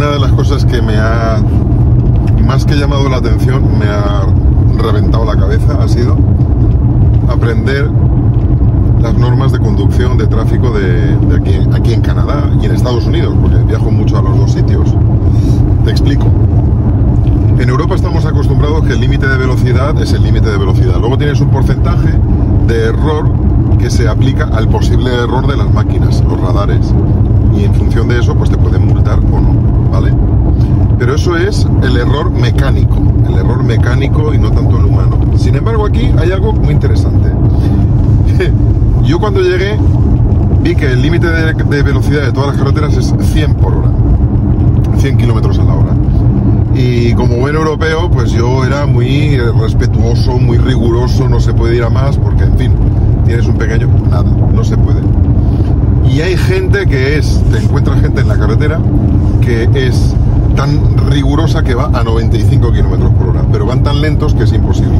una de las cosas que me ha, más que llamado la atención, me ha reventado la cabeza, ha sido aprender las normas de conducción de tráfico de aquí en Canadá y en Estados Unidos, porque viajo mucho a los dos sitios. Te explico. En Europa estamos acostumbrados que el límite de velocidad es el límite de velocidad. Luego tienes un porcentaje de error que se aplica al posible error de las máquinas, los radares. Y en función de eso, pues te pueden multar o no, ¿vale? Pero eso es el error mecánico y no tanto el humano. Sin embargo, aquí hay algo muy interesante. Yo cuando llegué vi que el límite de velocidad de todas las carreteras es 100 por hora, 100 kilómetros a la hora. Y como buen europeo, pues yo era muy respetuoso, muy riguroso, no se puede ir a más porque, en fin, tienes un pequeño, nada, no se puede. Y hay gente te encuentras gente en la carretera que es tan rigurosa que va a 95 kilómetros por hora, pero van tan lentos que es imposible.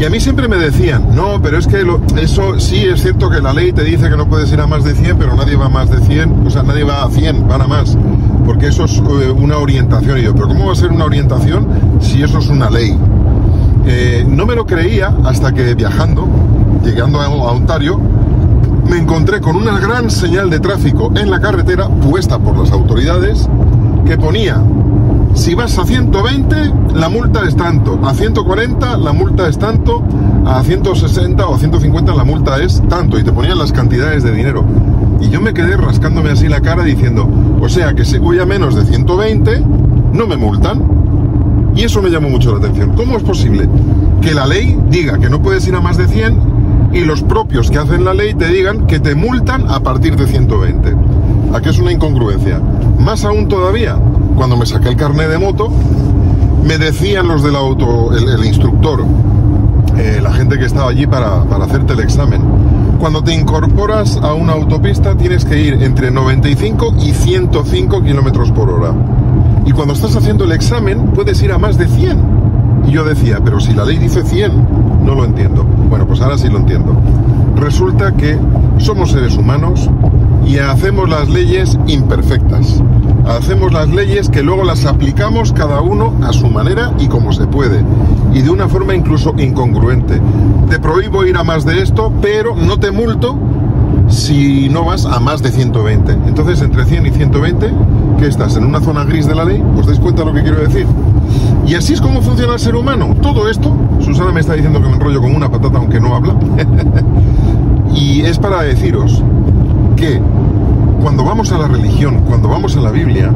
Y a mí siempre me decían, no, pero es que eso sí es cierto que la ley te dice que no puedes ir a más de 100, pero nadie va a más de 100, o sea, nadie va a 100, van a más, porque eso es una orientación. Y yo, pero ¿cómo va a ser una orientación si eso es una ley? No me lo creía hasta que viajando, llegando a Ontario, me encontré con una gran señal de tráfico en la carretera puesta por las autoridades que ponía: si vas a 120, la multa es tanto, a 140 la multa es tanto, a 160 o 150 la multa es tanto, y te ponían las cantidades de dinero. Y yo me quedé rascándome así la cara diciendo, o sea que si voy a menos de 120, no me multan. Y eso me llamó mucho la atención. ¿Cómo es posible que la ley diga que no puedes ir a más de 100 y los propios que hacen la ley te digan que te multan a partir de 120? Aquí es una incongruencia. Más aún todavía, cuando me saqué el carnet de moto, me decían los del auto, el instructor, la gente que estaba allí para hacerte el examen: cuando te incorporas a una autopista tienes que ir entre 95 y 105 kilómetros por hora. Y cuando estás haciendo el examen puedes ir a más de 100. Y yo decía, pero si la ley dice 100, no lo entiendo. Bueno, pues ahora sí lo entiendo. Resulta que somos seres humanos y hacemos las leyes imperfectas. Hacemos las leyes que luego las aplicamos cada uno a su manera y como se puede. Y de una forma incluso incongruente. Te prohíbo ir a más de esto, pero no te multo si no vas a más de 120. Entonces, entre 100 y 120, ¿qué estás? ¿En una zona gris de la ley? ¿Os dais cuenta de lo que quiero decir? Y así es como funciona el ser humano. Todo esto, Susana me está diciendo que me enrollo como una patata aunque no habla. Y es para deciros que cuando vamos a la religión, cuando vamos a la Biblia,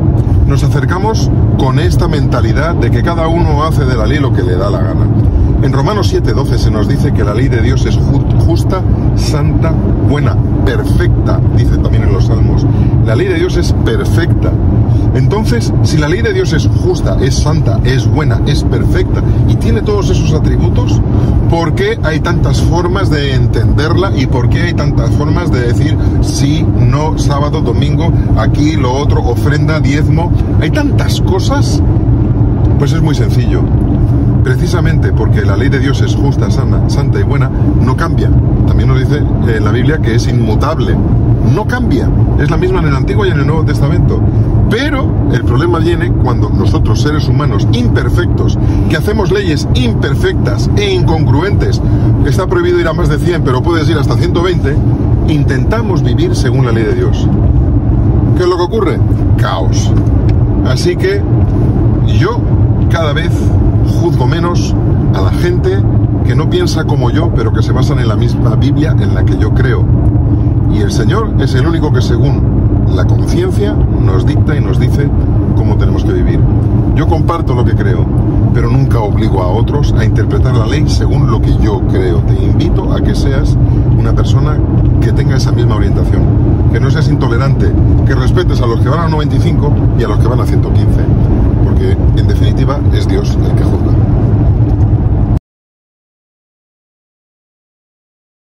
nos acercamos con esta mentalidad de que cada uno hace de la ley lo que le da la gana. En Romanos 7:12 se nos dice que la ley de Dios es justa, santa, buena, perfecta, dice también en los Salmos. La ley de Dios es perfecta. Entonces, si la ley de Dios es justa, es santa, es buena, es perfecta y tiene todos esos atributos, ¿por qué hay tantas formas de entenderla y por qué hay tantas formas de decir sí, no, sábado, domingo, aquí, lo otro, ofrenda, diezmo? Hay tantas cosas. Pues es muy sencillo. Precisamente porque la ley de Dios es justa, sana, santa y buena, no cambia. También nos dice en la Biblia que es inmutable. No cambia. Es la misma en el Antiguo y en el Nuevo Testamento. Pero el problema viene cuando nosotros, seres humanos imperfectos, que hacemos leyes imperfectas e incongruentes, está prohibido ir a más de 100, pero puedes ir hasta 120, intentamos vivir según la ley de Dios. ¿Qué es lo que ocurre? Caos. Así que yo cada vez juzgo menos a la gente que no piensa como yo, pero que se basan en la misma Biblia en la que yo creo. Y el Señor es el único que, según la conciencia, nos dicta y nos dice cómo tenemos que vivir. Yo comparto lo que creo, pero nunca obligo a otros a interpretar la ley según lo que yo creo. Te invito a que seas una persona que tenga esa misma orientación, que no seas intolerante, que respetes a los que van a 95 y a los que van a 115, porque en definitiva es Dios el que juzga.